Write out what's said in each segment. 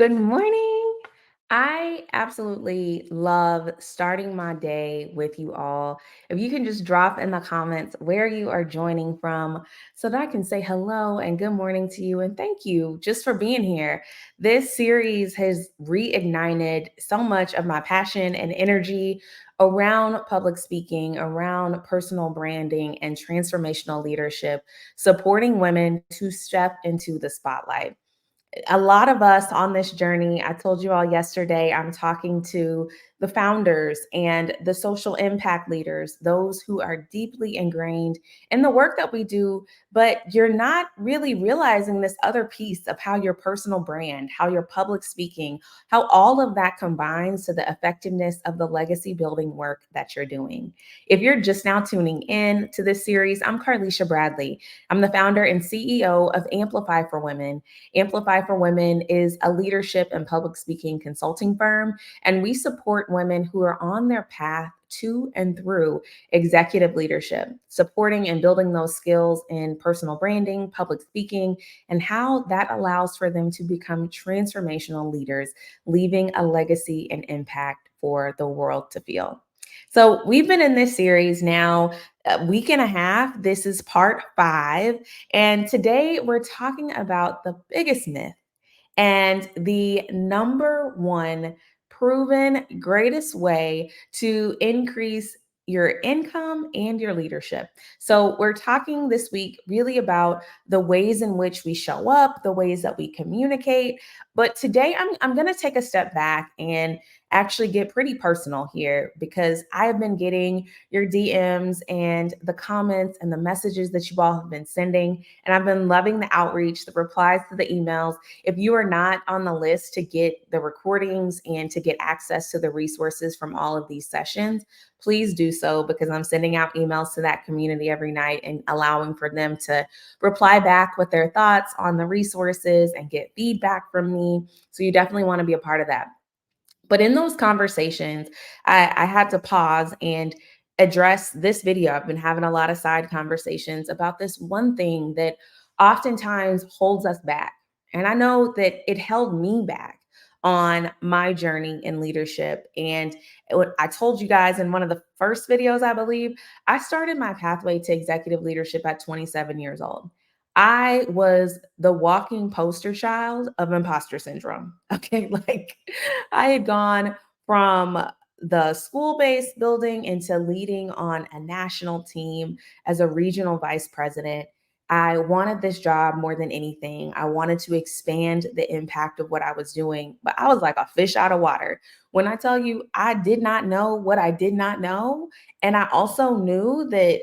Good morning. I absolutely love starting my day with you all. If you can just drop in the comments where you are joining from so that I can say hello and good morning to you and thank you just for being here. This series has reignited so much of my passion and energy around public speaking, around personal branding and transformational leadership, supporting women to step into the spotlight. A lot of us on this journey, I told you all yesterday, I'm talking to the founders and the social impact leaders, those who are deeply ingrained in the work that we do, but you're not really realizing this other piece of how your personal brand, how your public speaking, how all of that combines to the effectiveness of the legacy building work that you're doing. If you're just now tuning in to this series, I'm Carlisha Bradley. I'm the founder and CEO of Amplify for Women. Amplify for Women is a leadership and public speaking consulting firm, and we support women who are on their path to and through executive leadership, supporting and building those skills in personal branding, public speaking, and how that allows for them to become transformational leaders, leaving a legacy and impact for the world to feel. So, we've been in this series now a week and a half. This is part 5. And today we're talking about the biggest myth and the number one proven greatest way to increase your income and your leadership. So, we're talking this week really about the ways in which we show up, the ways that we communicate. But today I'm going to take a step back and actually get pretty personal here because I have been getting your DMs and the comments and the messages that you all have been sending. And I've been loving the outreach, the replies to the emails. If you are not on the list to get the recordings and to get access to the resources from all of these sessions, please do so because I'm sending out emails to that community every night and allowing for them to reply back with their thoughts on the resources and get feedback from me. So you definitely want to be a part of that. But in those conversations, I had to pause and address this video. I've been having a lot of side conversations about this one thing that oftentimes holds us back. And I know that it held me back on my journey in leadership. And what I told you guys in one of the first videos, I believe, I started my pathway to executive leadership at 27 years old. I was the walking poster child of imposter syndrome. Okay. Like I had gone from the school based building into leading on a national team as a regional vice president. I wanted this job more than anything. I wanted to expand the impact of what I was doing, but I was like a fish out of water. When I tell you, I did not know what I did not know. And I also knew that.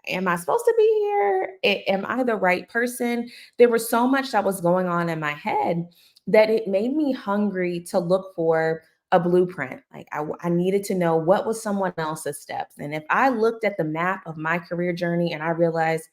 Am I supposed to be here? Am I the right person? There was so much that was going on in my head that it made me hungry to look for a blueprint. Like I needed to know what was someone else's steps. And if I looked at the map of my career journey and I realized,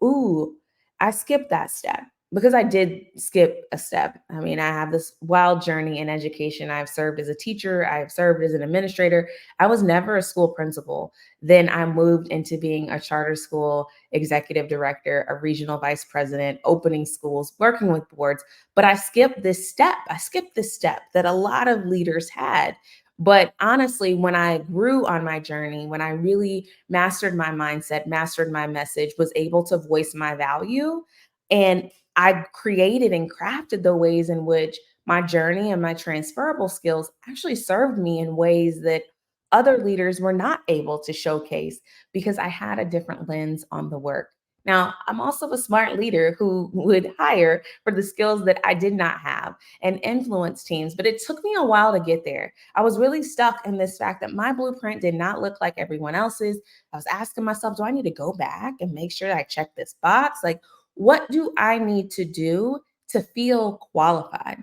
ooh, I skipped that step because I did skip a step. I mean, I have this wild journey in education. I've served as a teacher, I've served as an administrator. I was never a school principal. Then I moved into being a charter school executive director, a regional vice president, opening schools, working with boards. But I skipped this step. I skipped this step that a lot of leaders had. But honestly, when I grew on my journey, when I really mastered my mindset, mastered my message, was able to voice my value, and I created and crafted the ways in which my journey and my transferable skills actually served me in ways that other leaders were not able to showcase because I had a different lens on the work. Now, I'm also a smart leader who would hire for the skills that I did not have and influence teams, but it took me a while to get there. I was really stuck in this fact that my blueprint did not look like everyone else's. I was asking myself, do I need to go back and make sure that I check this box? Like, what do I need to do to feel qualified?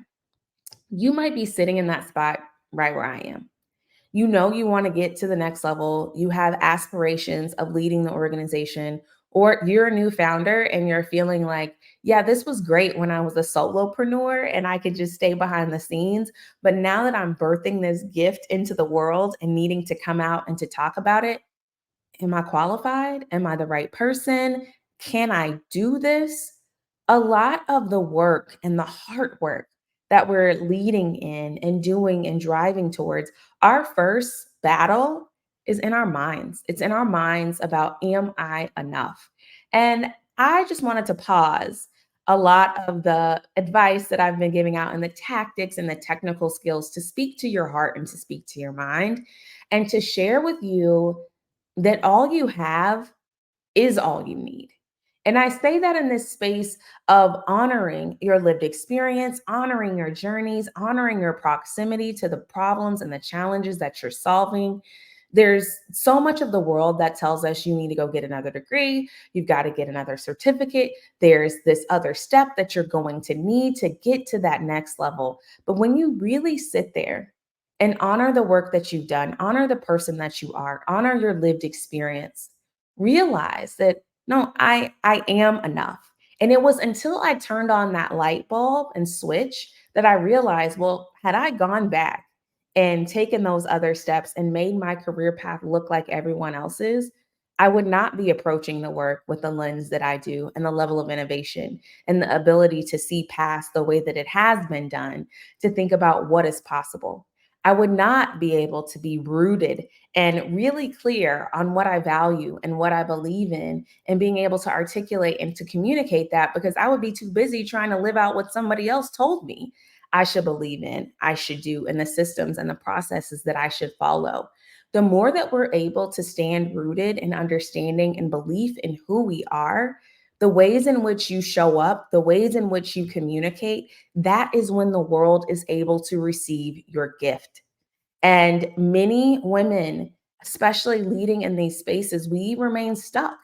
You might be sitting in that spot right where I am. You know you want to get to the next level. You have aspirations of leading the organization, or you're a new founder and you're feeling like, yeah, this was great when I was a solopreneur and I could just stay behind the scenes. But now that I'm birthing this gift into the world and needing to come out and to talk about it, am I qualified? Am I the right person? Can I do this? A lot of the work and the hard work that we're leading in and doing and driving towards, our first battle is in our minds. It's in our minds about, am I enough? And I just wanted to pause a lot of the advice that I've been giving out and the tactics and the technical skills to speak to your heart and to speak to your mind and to share with you that all you have is all you need. And I say that in this space of honoring your lived experience, honoring your journeys, honoring your proximity to the problems and the challenges that you're solving. There's so much of the world that tells us you need to go get another degree, you've got to get another certificate. There's this other step that you're going to need to get to that next level. But when you really sit there and honor the work that you've done, honor the person that you are, honor your lived experience, realize that no, I am enough. And it was until I turned on that light bulb and switch that I realized, well, had I gone back and taken those other steps and made my career path look like everyone else's, I would not be approaching the work with the lens that I do and the level of innovation and the ability to see past the way that it has been done to think about what is possible. I would not be able to be rooted and really clear on what I value and what I believe in, and being able to articulate and to communicate that, because I would be too busy trying to live out what somebody else told me I should believe in, I should do, and the systems and the processes that I should follow. The more that we're able to stand rooted in understanding and belief in who we are, the ways in which you show up, the ways in which you communicate, that is when the world is able to receive your gift. And many women, especially leading in these spaces, we remain stuck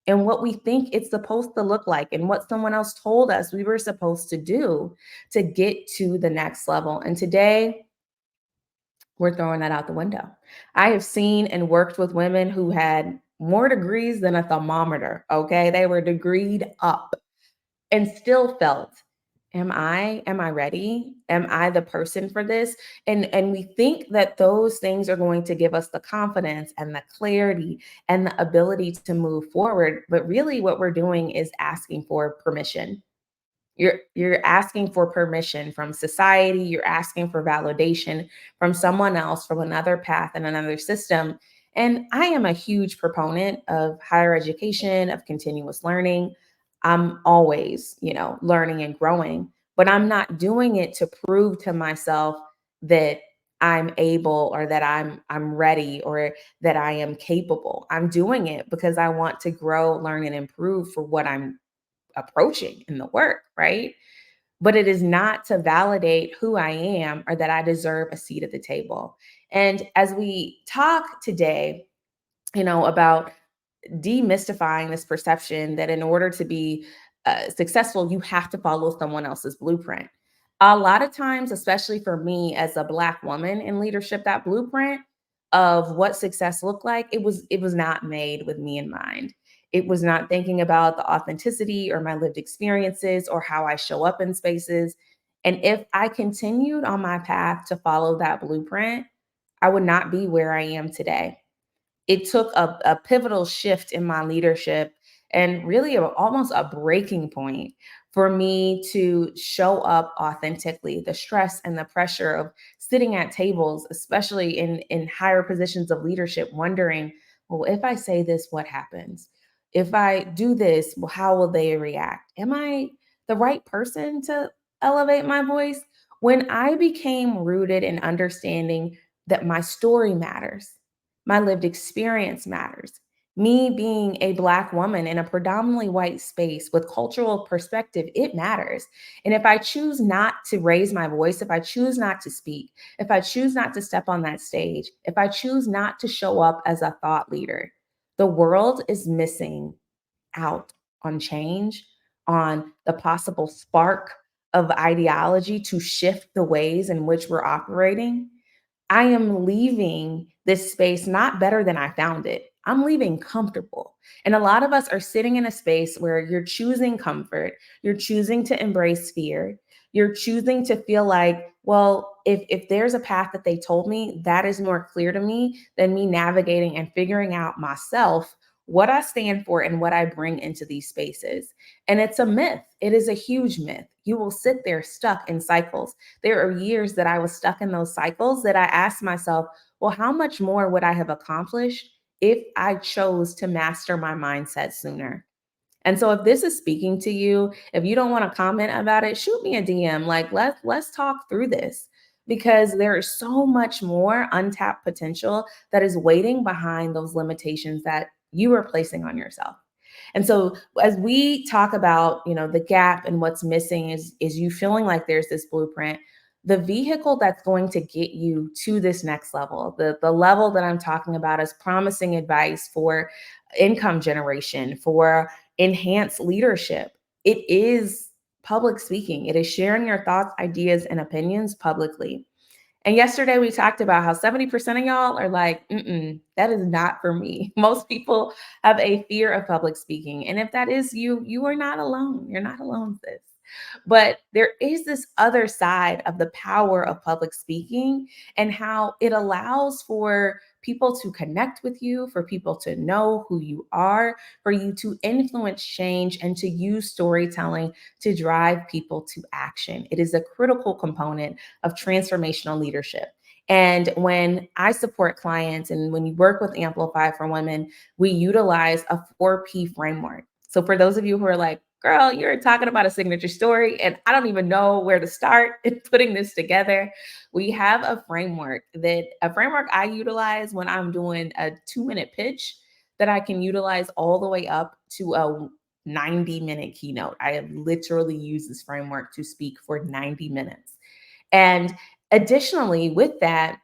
in what we think it's supposed to look like and what someone else told us we were supposed to do to get to the next level. And today, we're throwing that out the window. I have seen and worked with women who had more degrees than a thermometer. Okay. They were degreed up and still felt, am I ready? Am I the person for this? And we think that those things are going to give us the confidence and the clarity and the ability to move forward, but really what we're doing is asking for permission. You're asking for permission from society, you're asking for validation from someone else, from another path and another system. And I am a huge proponent of higher education, of continuous learning. I'm always, learning and growing, but I'm not doing it to prove to myself that I'm able or that I'm ready or that I am capable. I'm doing it because I want to grow, learn and improve for what I'm approaching in the work, right? But it is not to validate who I am or that I deserve a seat at the table. And as we talk today, about demystifying this perception that in order to be successful, you have to follow someone else's blueprint. A lot of times, especially for me as a Black woman in leadership, that blueprint of what success looked like, it was not made with me in mind. It was not thinking about the authenticity or my lived experiences or how I show up in spaces. And if I continued on my path to follow that blueprint, I would not be where I am today. It took a pivotal shift in my leadership and really almost a breaking point for me to show up authentically. The stress and the pressure of sitting at tables, especially in higher positions of leadership, wondering, well, if I say this, what happens? If I do this, well, how will they react? Am I the right person to elevate my voice? When I became rooted in understanding that my story matters, my lived experience matters. Me being a Black woman in a predominantly white space with cultural perspective, it matters. And if I choose not to raise my voice, if I choose not to speak, if I choose not to step on that stage, if I choose not to show up as a thought leader, the world is missing out on change, on the possible spark of ideology to shift the ways in which we're operating. I am leaving this space not better than I found it. I'm leaving comfortable. And a lot of us are sitting in a space where you're choosing comfort, you're choosing to embrace fear, you're choosing to feel like, well, if there's a path that they told me, that is more clear to me than me navigating and figuring out myself what I stand for and what I bring into these spaces. And it's a myth. It is a huge myth. You will sit there stuck in cycles. There are years that I was stuck in those cycles that I asked myself, well, how much more would I have accomplished if I chose to master my mindset sooner? And so if this is speaking to you, if you don't want to comment about it, shoot me a DM. Like let's talk through this because there is so much more untapped potential that is waiting behind those limitations that you are placing on yourself. And so as we talk about, the gap and what's missing is you feeling like there's this blueprint, the vehicle that's going to get you to this next level, the level that I'm talking about is promising advice for income generation, for enhanced leadership. It is public speaking. It is sharing your thoughts, ideas, and opinions publicly. And yesterday we talked about how 70% of y'all are like, that is not for me. Most people have a fear of public speaking. And if that is you, you are not alone. You're not alone with this. But there is this other side of the power of public speaking and how it allows for people to connect with you, for people to know who you are, for you to influence change and to use storytelling to drive people to action. It is a critical component of transformational leadership. And when I support clients and when you work with Amplify for Women, we utilize a 4P framework. So for those of you who are like, girl, you're talking about a signature story, and I don't even know where to start in putting this together. We have a framework I utilize when I'm doing a 2-minute pitch that I can utilize all the way up to a 90-minute keynote. I have literally used this framework to speak for 90 minutes. And additionally, with that,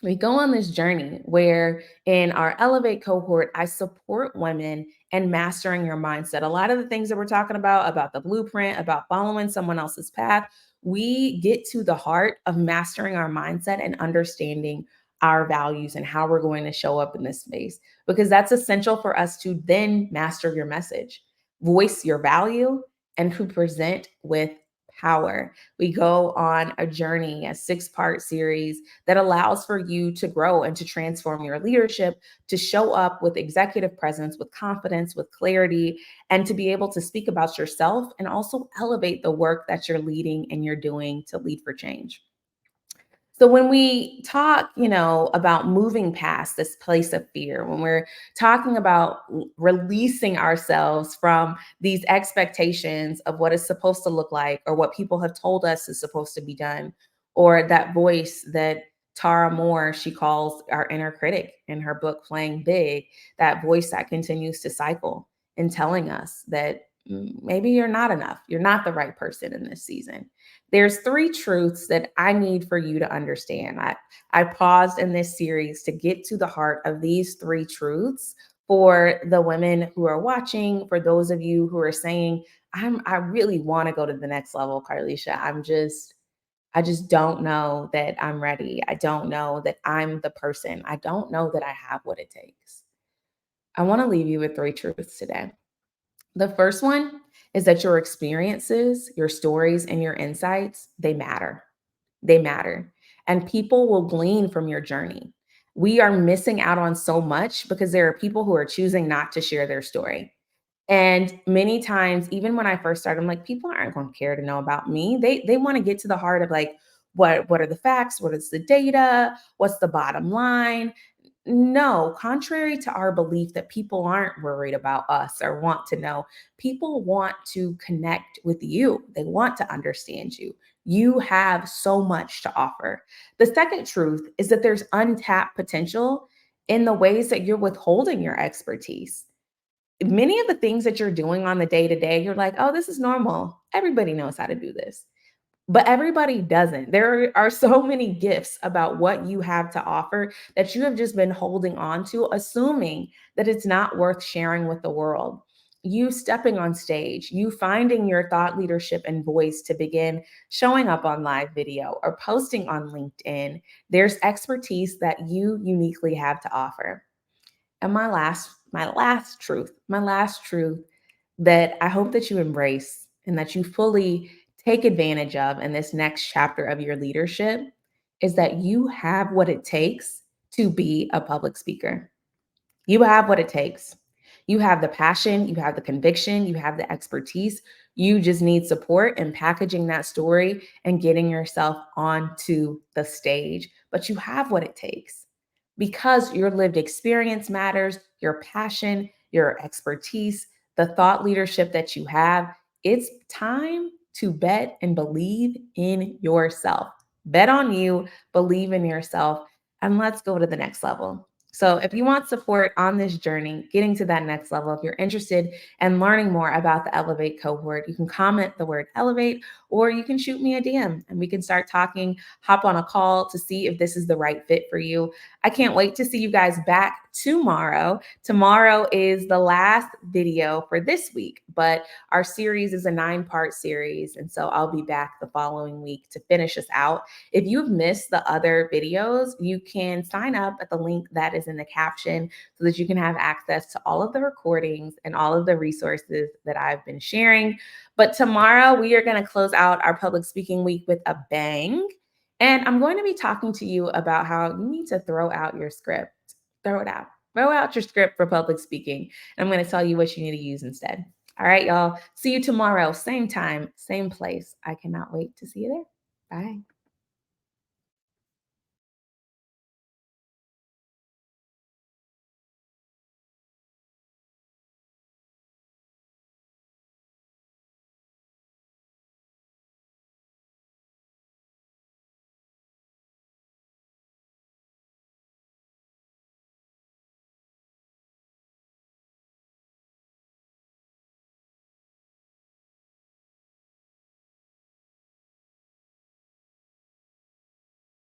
we go on this journey where in our Elevate cohort, I support women and mastering your mindset. A lot of the things that we're talking about the blueprint, about following someone else's path, we get to the heart of mastering our mindset and understanding our values and how we're going to show up in this space, because that's essential for us to then master your message, voice your value, and to present with power. We go on a journey, a 6-part series that allows for you to grow and to transform your leadership, to show up with executive presence, with confidence, with clarity, and to be able to speak about yourself and also elevate the work that you're leading and you're doing to lead for change. So when we talk, about moving past this place of fear, when we're talking about releasing ourselves from these expectations of what is supposed to look like or what people have told us is supposed to be done, or that voice that Tara Moore, she calls our inner critic in her book Playing Big, that voice that continues to cycle and telling us that maybe you're not enough. You're not the right person in this season. There's 3 truths that I need for you to understand. I paused in this series to get to the heart of these 3 truths for the women who are watching, for those of you who are saying, I really want to go to the next level, Carlisha. I just don't know that I'm ready. I don't know that I'm the person. I don't know that I have what it takes. I want to leave you with 3 truths today. The first one is that your experiences, your stories, and your insights, they matter. They matter. And people will glean from your journey. We are missing out on so much because there are people who are choosing not to share their story. And many times, even when I first started, I'm like, people aren't going to care to know about me. They want to get to the heart of like, what are the facts? What is the data? What's the bottom line? No, contrary to our belief that people aren't worried about us or want to know, people want to connect with you. They want to understand you. You have so much to offer. The second truth is that there's untapped potential in the ways that you're withholding your expertise. Many of the things that you're doing on the day to day, you're like, oh, this is normal. Everybody knows how to do this. But everybody doesn't. There are so many gifts about what you have to offer that you have just been holding on to, assuming that it's not worth sharing with the world. You stepping on stage, you finding your thought leadership and voice to begin showing up on live video or posting on LinkedIn. There's expertise that you uniquely have to offer. And my last truth that I hope that you embrace and that you fully take advantage of in this next chapter of your leadership is that you have what it takes to be a public speaker. You have what it takes. You have the passion, you have the conviction, you have the expertise. You just need support in packaging that story and getting yourself onto the stage. But you have what it takes because your lived experience matters, your passion, your expertise, the thought leadership that you have. It's time to bet and believe in yourself. Bet on you, believe in yourself, and let's go to the next level. So, if you want support on this journey, getting to that next level, if you're interested in learning more about the Elevate cohort, you can comment the word Elevate or you can shoot me a DM and we can start talking, hop on a call to see if this is the right fit for you. I can't wait to see you guys back tomorrow. Tomorrow is the last video for this week, but our series is a 9-part series. And so I'll be back the following week to finish us out. If you've missed the other videos, you can sign up at the link that is in the caption so that you can have access to all of the recordings and all of the resources that I've been sharing. But tomorrow we are going to close out our public speaking week with a bang. And I'm going to be talking to you about how you need to throw out your script. Throw it out. Throw out your script for public speaking. And I'm going to tell you what you need to use instead. All right, y'all. See you tomorrow. Same time, same place. I cannot wait to see you there. Bye.